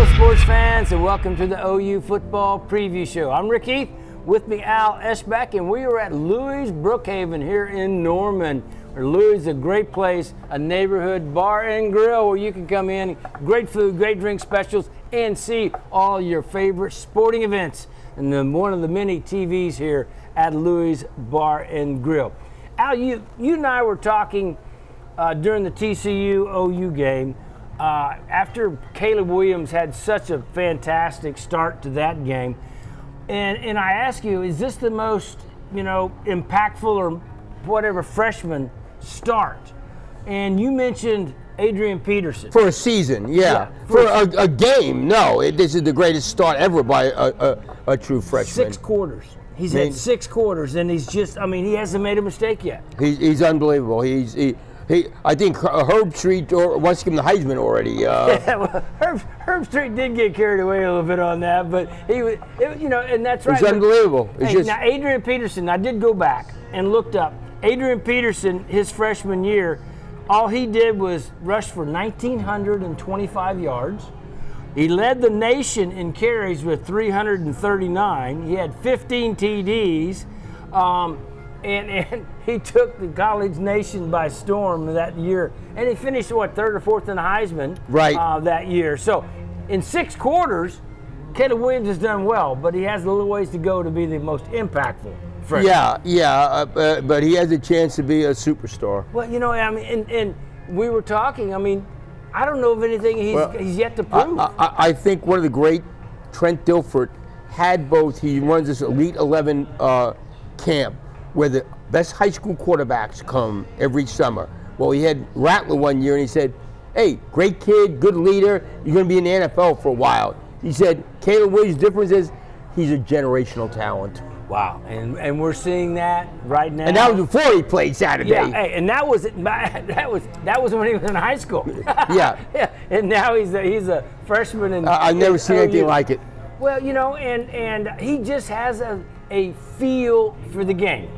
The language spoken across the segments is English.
Hello, sports fans, and welcome to the OU Football Preview Show. I'm Rick Heath, with me Al Eschbach, and we are at Louis' Brookhaven here in Norman. Louis is a great place, a neighborhood bar and grill where you can come in, great food, great drink specials, and see all your favorite sporting events. And then one of the many TVs here at Louis' Bar and Grill. Al, you and I were talking during the TCU-OU game. After Caleb Williams had such a fantastic start to that game, and I ask you, is this the most, impactful or whatever freshman start? And you mentioned Adrian Peterson. For a season, yeah. For a game, no. This is the greatest start ever by a true freshman. 6 quarters. He's had 6 quarters, and he hasn't made a mistake yet. He's unbelievable. I think Herb Street wants to give him the Heisman already. Yeah, well, Herb Street did get carried away a little bit on that, but and that's right. It's unbelievable. Now, Adrian Peterson, I did go back and looked up. Adrian Peterson, his freshman year, all he did was rush for 1,925 yards. He led the nation in carries with 339. He had 15 TDs. And he took the college nation by storm that year. And he finished, 3rd or 4th in the Heisman that year. So in 6 quarters, Caleb Williams has done well, but he has a little ways to go to be the most impactful freshman. Yeah, but he has a chance to be a superstar. Well, and we were talking, I don't know of anything he's yet to prove. I think one of the great, Trent Dilford, had both. He runs this Elite 11 camp, where the best high school quarterbacks come every summer. Well, he had Rattler one year, and he said, hey, great kid, good leader, you're going to be in the NFL for a while. He said, Caleb Williams' difference is he's a generational talent. Wow, and we're seeing that right now. And that was before he played Saturday. Yeah, and that was when he was in high school. Yeah. And now he's a freshman. I've never seen anything like it. Well, and he just has a feel for the game.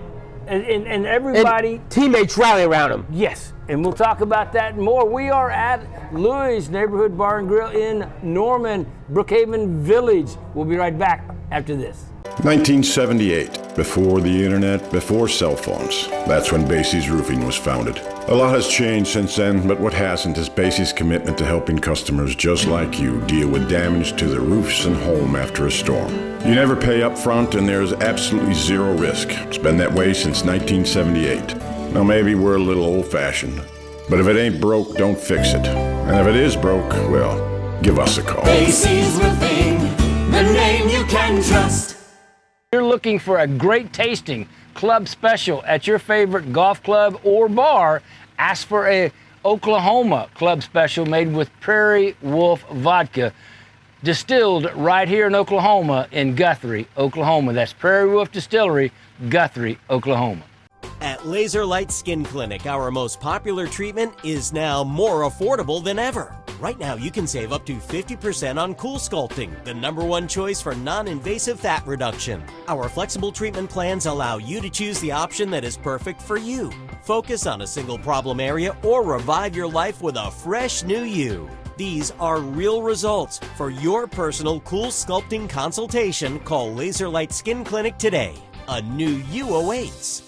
And everybody. And teammates rally around him. Yes, and we'll talk about that more. We are at Louis' Neighborhood Bar and Grill in Norman, Brookhaven Village. We'll be right back after this. 1978, before the internet, before cell phones. That's when Basie's Roofing was founded. A lot has changed since then, but what hasn't is Basie's commitment to helping customers just like you deal with damage to their roofs and home after a storm. You never pay up front, and there's absolutely zero risk. It's been that way since 1978. Now maybe we're a little old-fashioned, but if it ain't broke, don't fix it. And if it is broke, well, give us a call. Basie's Roofing, the name you can trust. You're looking for a great tasting club special at your favorite golf club or bar, ask for a Oklahoma club special made with Prairie Wolf vodka, distilled right here in Oklahoma in Guthrie, Oklahoma. That's Prairie Wolf Distillery, Guthrie, Oklahoma. At Laser Light Skin Clinic, our most popular treatment is now more affordable than ever. Right now, you can save up to 50% on Cool Sculpting, the #1 choice for non-invasive fat reduction. Our flexible treatment plans allow you to choose the option that is perfect for you. Focus on a single problem area or revive your life with a fresh new you. These are real results. For your personal Cool Sculpting consultation, call Laser Light Skin Clinic today. A new you awaits.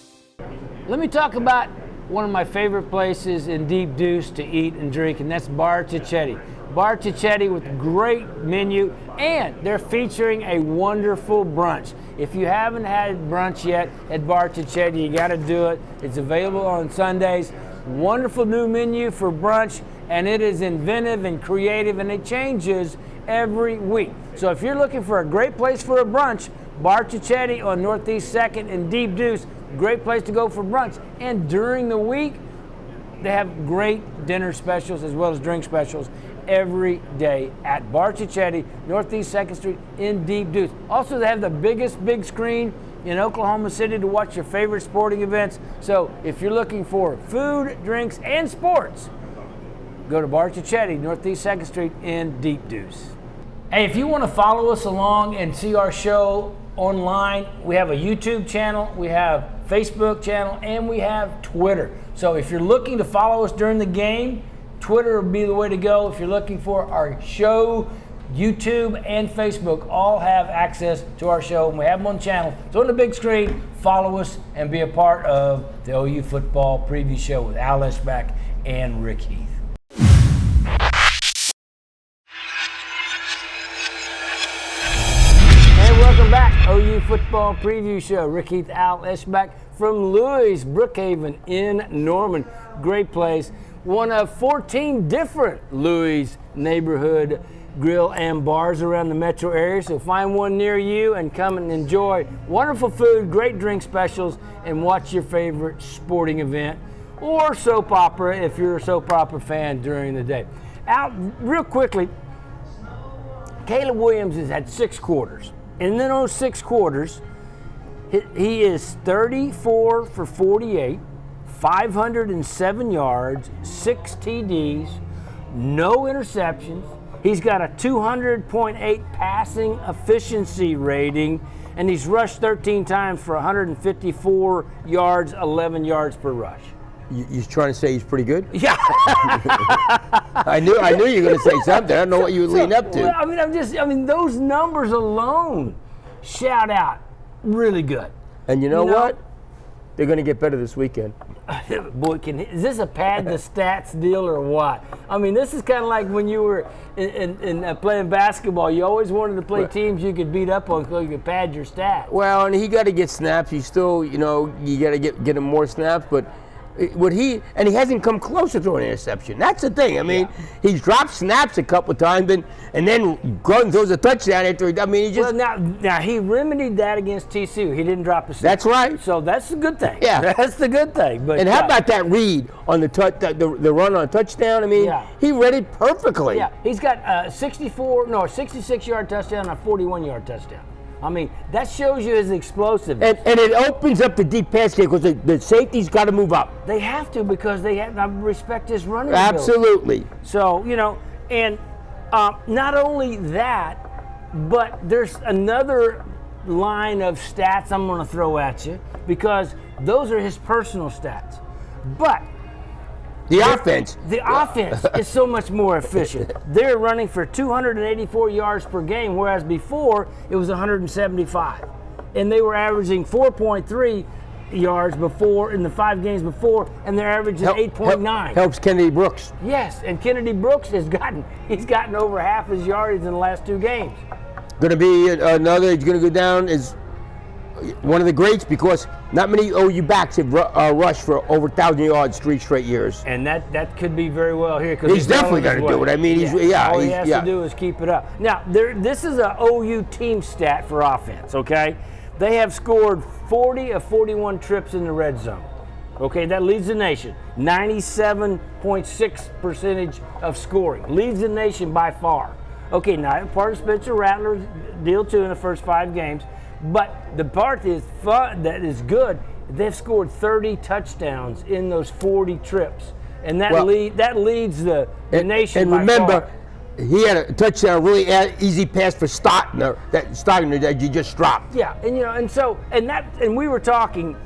Let me talk about one of my favorite places in Deep Deuce to eat and drink, and that's Bar Cicchetti. Bar Cicchetti with a great menu, and they're featuring a wonderful brunch. If you haven't had brunch yet at Bar Cicchetti, you got to do it. It's available on Sundays. Wonderful new menu for brunch, and it is inventive and creative, and it changes every week. So if you're looking for a great place for a brunch, Bar Cicchetti on Northeast 2nd in Deep Deuce, great place to go for brunch. And during the week, they have great dinner specials as well as drink specials every day at Bar Cicchetti, Northeast 2nd Street in Deep Deuce. Also, they have the biggest big screen in Oklahoma City to watch your favorite sporting events. So if you're looking for food, drinks, and sports, go to Bar Cicchetti, Northeast 2nd Street in Deep Deuce. Hey, if you want to follow us along and see our show online, we have a YouTube channel, we have Facebook channel, and we have Twitter. So if you're looking to follow us during the game, Twitter will be the way to go. If you're looking for our show YouTube and Facebook all have access to our show, and we have them on the channel. So on the big screen, follow us and be a part of the OU Football Preview Show with Al Eschbach and Rick Heath. And welcome back, OU Football Preview Show. Rick Heath, Al Eschbach from Louis, Brookhaven in Norman. Great place. One of 14 different Louis neighborhood grill and bars around the metro area. So find one near you and come and enjoy wonderful food, great drink specials, and watch your favorite sporting event or soap opera if you're a soap opera fan during the day. Al, real quickly, Caleb Williams has had 6 quarters. And in those 6 quarters, he is 34 for 48, 507 yards, 6 TDs, no interceptions. He's got a 200.8 passing efficiency rating, and he's rushed 13 times for 154 yards, 11 yards per rush. You're trying to say he's pretty good? Yeah. I knew you were going to say something. I don't know what you would lean up to. Well, I mean, those numbers alone shout out really good. And you know what? They're going to get better this weekend. Boy, is this a pad the stats deal or what? I mean, this is kind of like when you were in playing basketball. You always wanted to play teams you could beat up on so you could pad your stats. Well, and he got to get snaps. He's still, you got to get him more snaps. But he hasn't come close to throwing an interception. That's the thing. I mean, he's dropped snaps a couple times, and then Gruden throws a touchdown after. He just. Well, now he remedied that against TCU. He didn't drop a snap. That's right. So that's the good thing. Yeah, that's the good thing. But and how about that read on the run on a touchdown? I mean, he read it perfectly. Yeah, he's got a 66-yard touchdown and a 41-yard touchdown. I mean, that shows you his explosiveness. And it opens up the deep pass game because the safety's got to move up. They have to because they have to respect his running Absolutely. ability. So, and not only that, but there's another line of stats I'm going to throw at you because those are his personal stats. But the offense is so much more efficient. They're running for 284 yards per game, whereas before it was 175. And they were averaging 4.3 yards before in the 5 games before, and they're averaging 8.9. Helps Kennedy Brooks. Yes, and Kennedy Brooks he's gotten over half his yardage in the last 2 games. Going to be he's going to go down as one of the greats because not many OU backs have rushed for over 1,000 yards 3 straight years. And that could be very well here because he's definitely going to do it. I mean, all he has to do is keep it up. Now, this is an OU team stat for offense. Okay, they have scored 40 of 41 trips in the red zone. Okay, that leads the nation. 97.6% of scoring leads the nation by far. Okay, now part of Spencer Rattler's deal too in the first 5 games. But the part is fun, that is good, they've scored 30 touchdowns in those 40 trips. And that leads the nation. And remember, he had a touchdown, really easy pass for Stockner that you just dropped. Yeah, and we were talking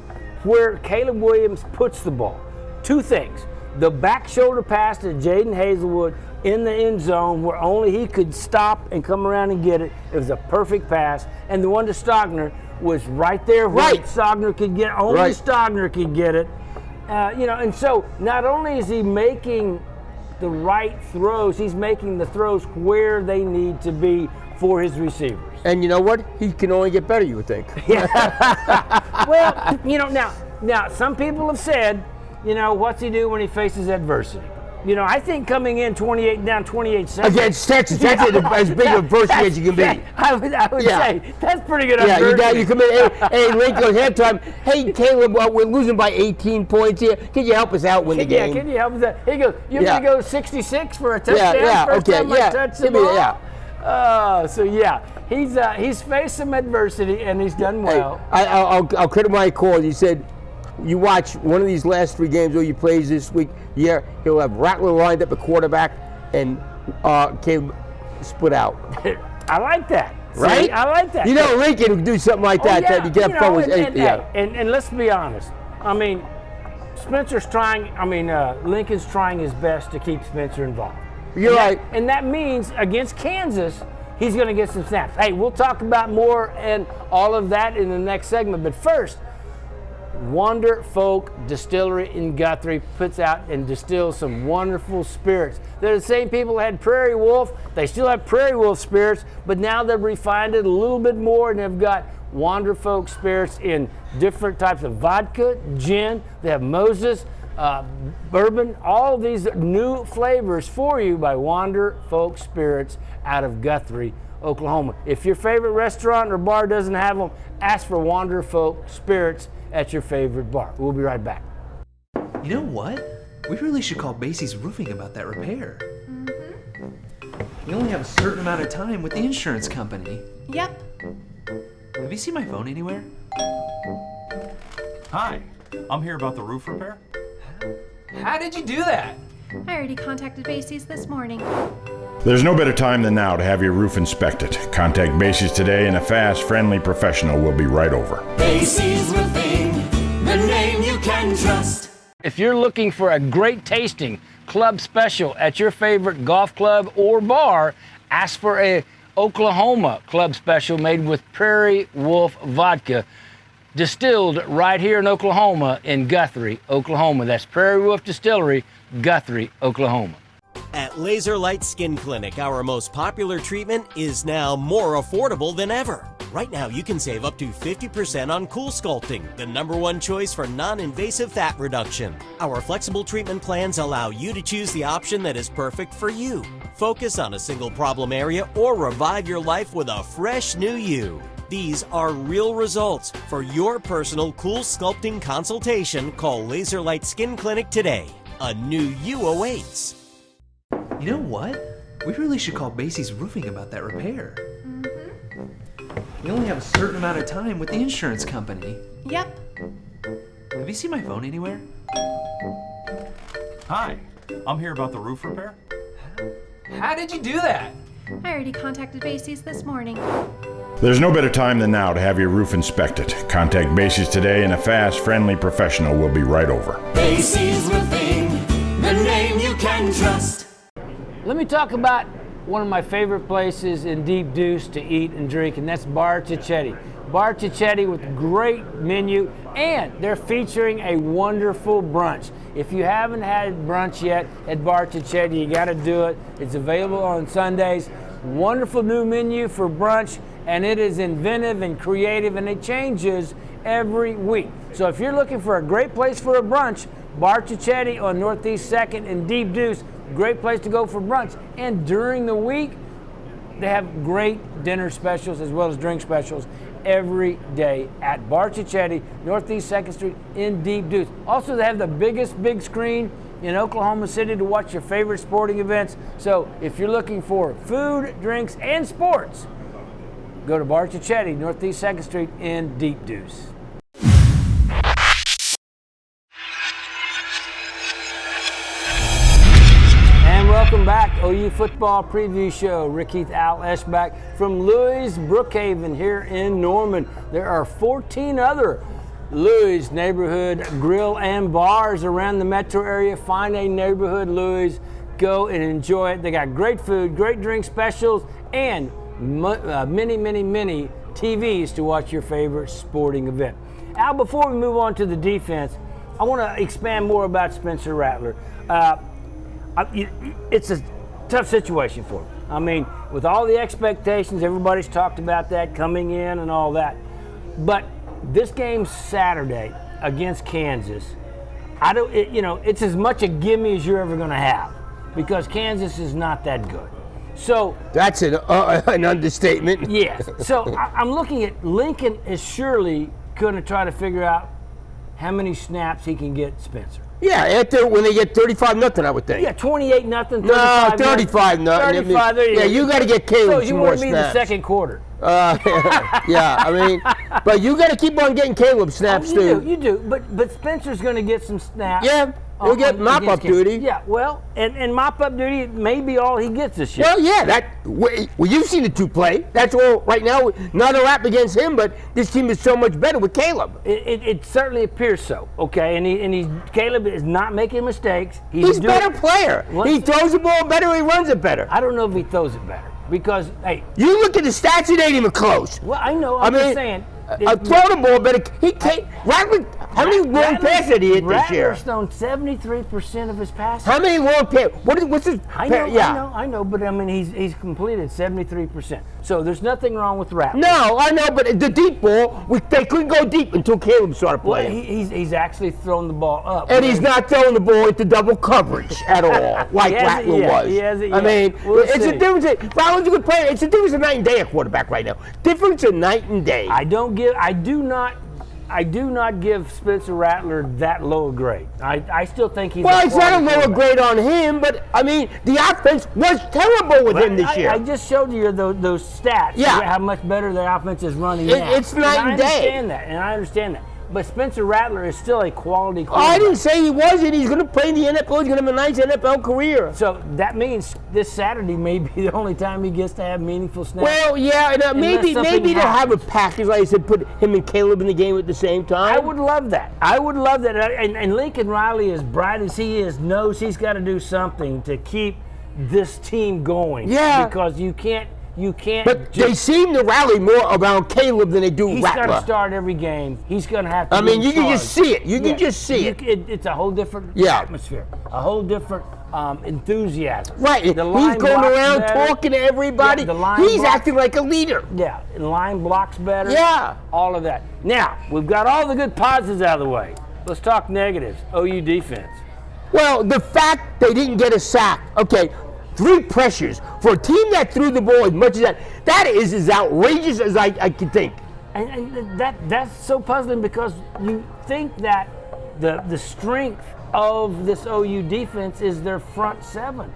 where Caleb Williams puts the ball. 2 things. The back shoulder pass to Jaden Hazelwood in the end zone where only he could stop and come around and get it. It was a perfect pass. And the one to Stockner was right there where Stockner could get. Only Stockner could get it. And so not only is he making the right throws, he's making the throws where they need to be for his receivers. And you know what? He can only get better, you would think. Yeah. Well, now some people have said, what's he do when he faces adversity? I think coming in 28 seconds. Against Texas, that's as big of adversity as you can be. I would say that's pretty good adversity. You come in, hey, Link goes halftime. Hey, Caleb, we're losing by 18 points here. Can you help us out win the game? Yeah, can you help us out? He goes, you're going to go 66 for a touchdown? First time I touch the ball? He's faced some adversity and he's done well. Hey, I'll credit my call. He said, you watch one of these last 3 games OU plays this week, he'll have Rattler lined up at quarterback and Caleb split out. I like that. Right? See, I like that. Lincoln would do something like that. Yeah, that you get fun with. And let's be honest. I mean, Lincoln's trying his best to keep Spencer involved. You're right. And that means against Kansas, he's going to get some snaps. Hey, we'll talk about more and all of that in the next segment. But first, Wander Folk Distillery in Guthrie puts out and distills some wonderful spirits. They're the same people that had Prairie Wolf. They still have Prairie Wolf spirits, but now they've refined it a little bit more, and they've got Wander Folk spirits in different types of vodka, gin. They have Moses, bourbon, all of these new flavors for you by Wander Folk Spirits out of Guthrie, Oklahoma. If your favorite restaurant or bar doesn't have them, ask for Wander Folk Spirits at your favorite bar. We'll be right back. You know what? We really should call Basie's Roofing about that repair. We only have a certain amount of time with the insurance company. Yep. Have you seen my phone anywhere? Hi, I'm here about the roof repair. How did you do that? I already contacted Basie's this morning. There's no better time than now to have your roof inspected. Contact Basie's today and a fast, friendly professional will be right over. Basie's Roofing, the name you can trust. If you're looking for a great tasting club special at your favorite golf club or bar, ask for a Oklahoma club special made with Prairie Wolf vodka, distilled right here in Oklahoma in Guthrie, Oklahoma. That's Prairie Wolf Distillery, Guthrie, Oklahoma. At Laser Light Skin Clinic, our most popular treatment is now more affordable than ever. Right now, you can save up to 50% on Cool Sculpting, the #1 choice for non-invasive fat reduction. Our flexible treatment plans allow you to choose the option that is perfect for you. Focus on a single problem area or revive your life with a fresh new you. These are real results. For your personal Cool Sculpting consultation, call Laser Light Skin Clinic today. A new you awaits. You know what? We really should call Basie's Roofing about that repair. We only have a certain amount of time with the insurance company. Yep. Have you seen my phone anywhere? Hi, I'm here about the roof repair. How did you do that? I already contacted Basie's this morning. There's no better time than now to have your roof inspected. Contact Basie's today and a fast, friendly professional will be right over. Basie's Roofing, the name you can trust. Let me talk about one of my favorite places in Deep Deuce to eat and drink, and that's Bar Cicchetti. Bar Cicchetti with great menu, and they're featuring a wonderful brunch. If you haven't had brunch yet at Bar Cicchetti, you got to do it. It's available on Sundays. Wonderful new menu for brunch, and it is inventive and creative, and it changes every week. So if you're looking for a great place for a brunch, Bar Cicchetti on Northeast 2nd in Deep Deuce, great place to go for brunch. And during the week, they have great dinner specials as well as drink specials every day at Bar Cicchetti, Northeast 2nd Street in Deep Deuce. Also, they have the biggest big screen in Oklahoma City to watch your favorite sporting events. So if you're looking for food, drinks, and sports, go to Bar Cicchetti, Northeast 2nd Street in Deep Deuce. And welcome back, OU Football Preview Show. Rick Heath, Al Eschbach from Louis Brookhaven here in Norman. There are 14 other Louis neighborhood grill and bars around the metro area. Find a neighborhood Louis, go and enjoy it. They got great food, great drink specials, and many TVs to watch your favorite sporting event. Al, before we move on to the defense, I want to expand more about Spencer Rattler. It's a tough situation for him. I mean, with all the expectations, everybody's talked about that coming in and all that. But this game Saturday against Kansas, it's as much a gimme as you're ever going to have because Kansas is not that good. So that's an understatement. Yes. So I'm looking at Lincoln is surely going to try to figure out how many snaps he can get Spencer. Yeah, when they get 35-0, I would think. Yeah, 28-0, 35-0. No, 35-0. 35. There you go. You got to get Caleb some more snaps. So you want to be the second quarter. Yeah, I mean, but you got to keep on getting Caleb snaps too. You do. But Spencer's going to get some snaps. Yeah. He'll get mop-up against Kansas. duty. Yeah, well, and mop-up duty may be all he gets this year. Well, yeah, well, you've seen the two play. That's all right now. Not a rap against him, but this team is so much better with Caleb. It certainly appears so. Okay, and Caleb is not making mistakes. He's a better player. He throws the ball better. He runs it better. I don't know if he throws it better because hey, you look at the stats; it ain't even close. Well, I know. I'm just saying. Throw the ball better. He can't. Rattler. How many long passes did he hit this year? Rattler's thrown 73% of his passes. How many long passes? What's his? I know, but I mean he's completed 73%. So there's nothing wrong with Rattler. No, I know, but the deep ball, they couldn't go deep until Caleb started playing. Well, he's actually thrown the ball up. And he's not throwing the ball into double coverage at all, like Rattler was. He hasn't yet. I mean, it's see. a difference. Rattler's a good player. It's a difference of night and day at quarterback right now. Difference of night and day. I do not give Spencer Rattler that low a grade. I still think he's. Well, it's not a lower grade on him, but I mean, the offense was terrible with him this year. I just showed you those stats. Yeah. How much better their offense is running now. It's night and day. I understand that. But Spencer Rattler is still a quality Oh, quarterback. I didn't say he wasn't. He's going to play in the NFL. He's going to have a nice NFL career. So that means this Saturday may be the only time he gets to have meaningful snaps. Well, yeah, and maybe to have a package, like I said, put him and Caleb in the game at the same time. I would love that. And Lincoln Riley, as bright as he is, knows he's got to do something to keep this team going. Yeah. Because you can't. But they seem to rally more around Caleb than they do He's Rattler. going to start every game. He's going to have to. I mean, you can just see it. You can just see it. It's a whole different atmosphere, a whole different enthusiasm. Right. He's The line going blocks around better. talking to everybody. Yeah, He's acting like a leader. Yeah, and line blocks better. Yeah. All of that. Now, we've got all the good positives out of the way. Let's talk negatives. OU defense. Well, the fact they didn't get a sack. Okay. 3 pressures for a team that threw the ball as much as that is as outrageous as I could think. And that's so puzzling because you think that the strength of this OU defense is their front 7,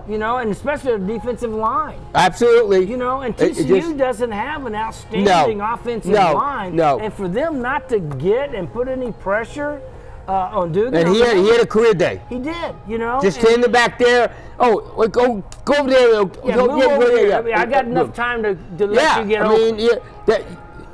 and especially their defensive line. Absolutely. And TCU doesn't have an outstanding offensive line. No. And for them not to get and put any pressure on Dugan. And he had a career day. He did, Just standing back there. Oh, go over there. Move over here. I mean, I got enough time to let you get over. I mean,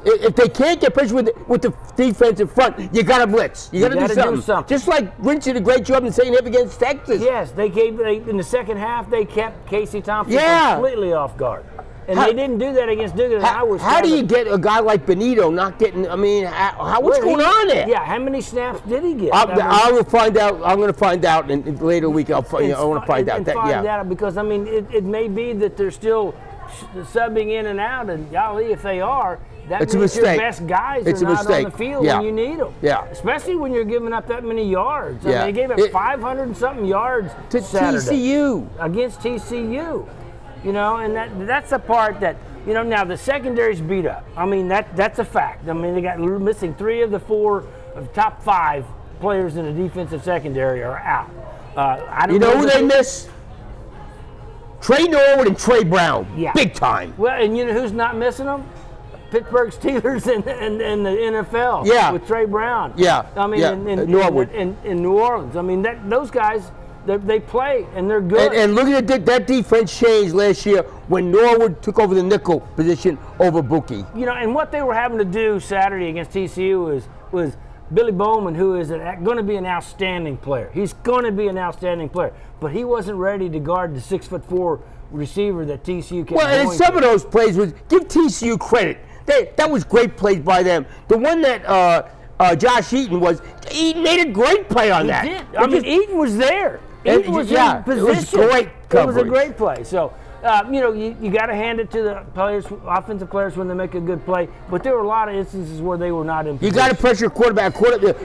if they can't get pressure with the defensive front, you got to blitz. You got to do something. Just like Rich did a great job in St. Hip against Texas. Yes, in the second half, they kept Casey Thompson completely off guard. And they didn't do that against Dugan. How do you get a guy like Benito not getting? I mean, what's going on there? Yeah, how many snaps did he get? I will find out. I'm going to find out in later week. I want to find out. Because I mean, it may be that they're still subbing in and out, and golly, if they are, that means your best guys are not on the field when you need them. Yeah. Especially when you're giving up that many yards. I Yeah. mean, they gave up 500 and something yards to Saturday TCU against TCU. And that's the part that, now the secondary's beat up. I mean, that's a fact. I mean, they got missing 3 of the 4 of the top 5 players in the defensive secondary are out. I don't know who they miss? Trey Norwood and Trey Brown. Yeah. Big time. Well, and you know who's not missing them? Pittsburgh Steelers and the NFL. Yeah. With Trey Brown. Yeah. I mean, in Norwood. In New Orleans. I mean, those guys, they play and they're good. And look at that defense changed last year when Norwood took over the nickel position over Buki. And what they were having to do Saturday against TCU was Billy Bowman, who is going to be an outstanding player. He's going to be an outstanding player, but he wasn't ready to guard the 6'4" receiver that TCU kept Well, and going some to. of those plays give TCU credit. That was great plays by them. The one that Josh Eaton made a great play on that. He did. I mean, Eaton was there. Eaton was in position. It was great coverage. It was a great play. So, you got to hand it to the players, offensive players, when they make a good play. But there were a lot of instances where they were not in position. You got to pressure quarterback.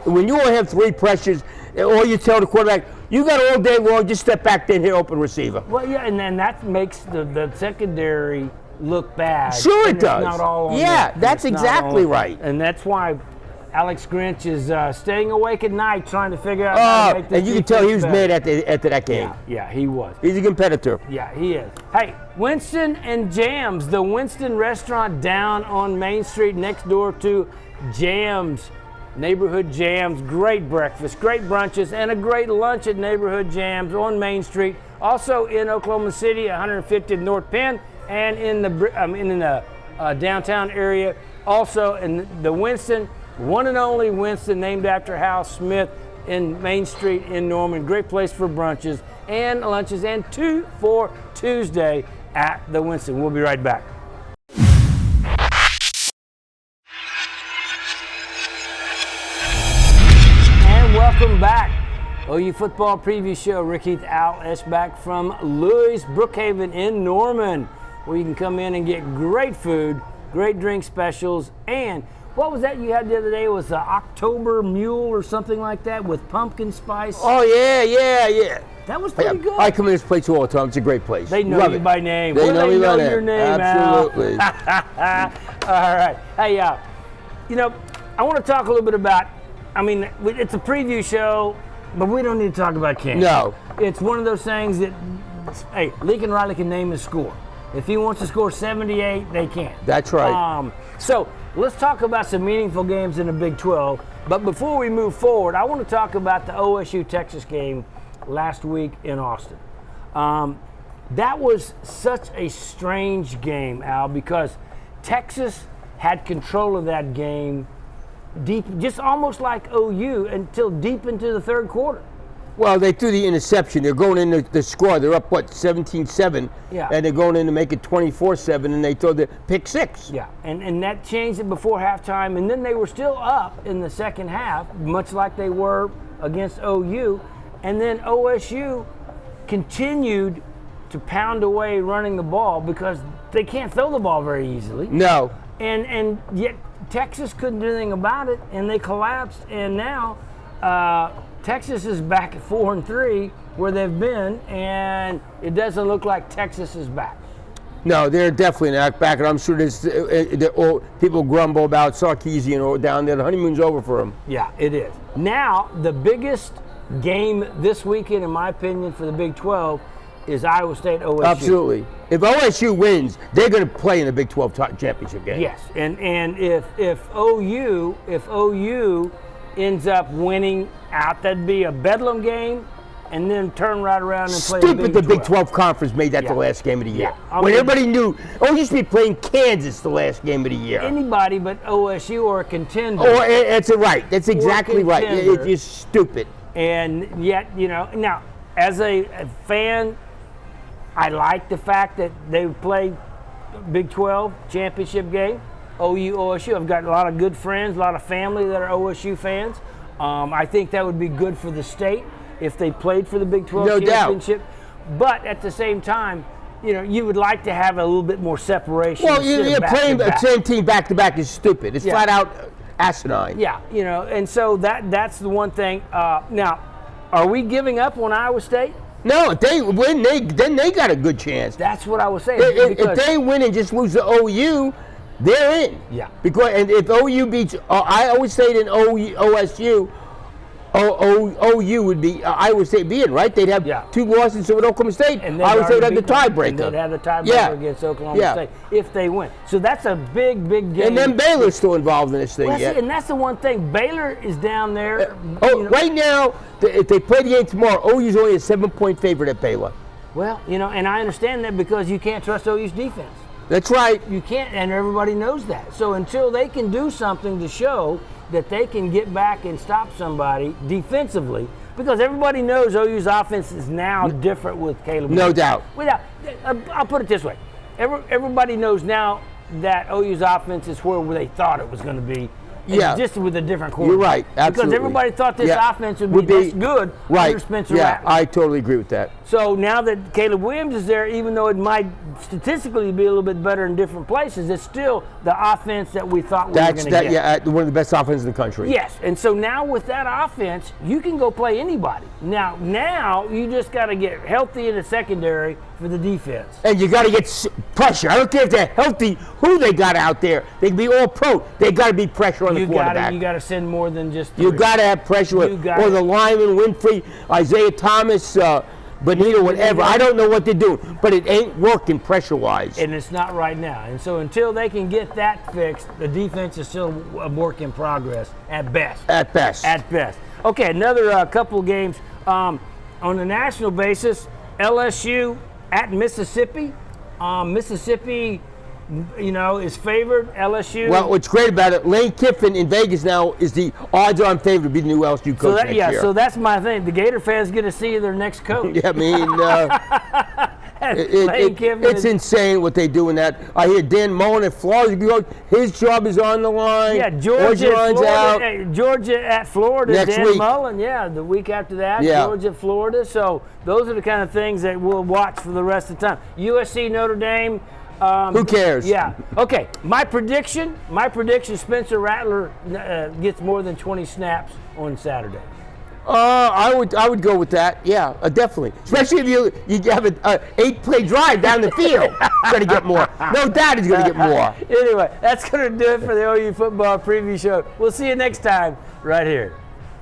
When you only have 3 pressures, or you tell the quarterback, you got all day long, just step back there and hit open receiver. Well, yeah, and then that makes the secondary look bad. Sure it does. It's not all on yeah, them. that's It's not exactly all- right. And that's why Alex Grinch is staying awake at night trying to figure out how to make this and you can tell he was defense mad better. after that game. Yeah, he was. He's a competitor. Yeah, he is. Hey, Winston and Jams, the Winston restaurant down on Main Street next door to Jams. Neighborhood Jams, great breakfast, great brunches, and a great lunch at Neighborhood Jams on Main Street. Also in Oklahoma City, 150th North Penn, and in the downtown area. Also in the Winston, one and only Winston, named after Hal Smith, in Main Street in Norman. Great place for brunches and lunches, and 2 for Tuesday at the Winston. We'll be right back. And welcome back. OU football preview show. Rick Heath, Al Eschbach from Louis Brookhaven in Norman, where you can come in and get great food, great drink specials, and what was that you had the other day? It was the October Mule or something like that with pumpkin spice. Oh, yeah. That was pretty good. I come in this place all the time. It's a great place. They know Love you it. by name. They know me by name. Your name, Absolutely. Al. All right. Hey, I want to talk a little bit about, it's a preview show, but we don't need to talk about Kansas. No. It's one of those things that, hey, Lincoln Riley can name his score. If he wants to score 78, they can. That's right. So let's talk about some meaningful games in the Big 12. But before we move forward, I want to talk about the OSU-Texas game last week in Austin. That was such a strange game, Al, because Texas had control of that game deep, just almost like OU, until deep into the third quarter. Well, they threw the interception. They're going in the score. They're up, 17-7? Yeah. And they're going in to make it 24-7, and they throw the pick six. Yeah, and that changed it before halftime, and then they were still up in the second half, much like they were against OU, and then OSU continued to pound away running the ball because they can't throw the ball very easily. No. And yet Texas couldn't do anything about it, and they collapsed, and now Texas is back at 4-3 where they've been, and it doesn't look like Texas is back. No, they're definitely not back, and I'm sure people grumble about Sarkisian down there. The honeymoon's over for them. Yeah, it is. Now, the biggest game this weekend, in my opinion, for the Big 12 is Iowa State OSU. Absolutely. If OSU wins, they're going to play in the Big 12 championship game. Yes, and if OU ends up winning out, that'd be a bedlam game, and then turn right around and play the Big 12 Conference made that the last game of the year. Yeah. When everybody knew, used to be playing Kansas the last game of the year. Anybody but OSU or a contender. That's right. That's exactly right. It's stupid. And yet, now, as a fan, I like the fact that they play Big 12 championship game, OU, OSU. I've got a lot of good friends, a lot of family that are OSU fans. I think that would be good for the state if they played for the Big 12 championship. But at the same time, you would like to have a little bit more separation. Well, you're playing the same team back to back is stupid. It's flat out asinine. Yeah, and so that's the one thing. Now, are we giving up on Iowa State? No, if they win, then they got a good chance. That's what I was saying. If they win and just lose to OU, they're in. Yeah. And if OU beats Iowa State and OSU, OU would be Iowa State being right. They'd have 2 losses with Oklahoma State. And Iowa State had the tiebreaker. And they'd have the tiebreaker against Oklahoma State if they win. So that's a big game. And then Baylor's still involved in this thing yet. And that's the one thing. Baylor is down there. Right now, if they play the game tomorrow, OU's only a 7-point favorite at Baylor. Well, and I understand that because you can't trust OU's defense. That's right. You can't, and everybody knows that. So until they can do something to show that they can get back and stop somebody defensively, because everybody knows OU's offense is now different with Caleb. No doubt. I'll put it this way. Everybody knows now that OU's offense is where they thought it was going to be. Just with a different quarterback. You're right. Absolutely. Because everybody thought this offense would be this good under Spencer Rattler. I totally agree with that. So now that Caleb Williams is there, even though it might statistically be a little bit better in different places, it's still the offense that we thought we were going to get. Yeah, one of the best offenses in the country. Yes, and so now with that offense, you can go play anybody. Now you just got to get healthy in the secondary for the defense. And you got to get pressure. I don't care if they're healthy, who they got out there. They can be all pro. They got to be pressure on the quarterback. You got to send more than just 3. You got to have pressure. Or the lineman, Winfrey, Isaiah Thomas, Bonita, whatever. I don't know what they're doing, but it ain't working pressure-wise. And it's not right now. And so until they can get that fixed, the defense is still a work in progress at best. At best. At best. Okay, another couple games. On a national basis, LSU at Mississippi. Mississippi, is favored. LSU. Well, what's great about it, Lane Kiffin in Vegas now is the odds-on favorite to be the new LSU coach next year. So that's my thing. The Gator fans get to see their next coach. Yeah, I mean, it's insane what they do in that. I hear Dan Mullen at Florida, his job is on the line. Yeah, Georgia at Florida. Next Dan week. Mullen, the week after that, Yeah. Georgia, Florida. So those are the kind of things that we'll watch for the rest of the time. USC, Notre Dame. Who cares? Yeah. Okay. My prediction. Spencer Rattler gets more than 20 snaps on Saturday. I would go with that. Yeah, definitely. Especially if you have an 8-play drive down the field. He's going to get more. No doubt he's going to get more. Anyway, that's going to do it for the OU football preview show. We'll see you next time right here.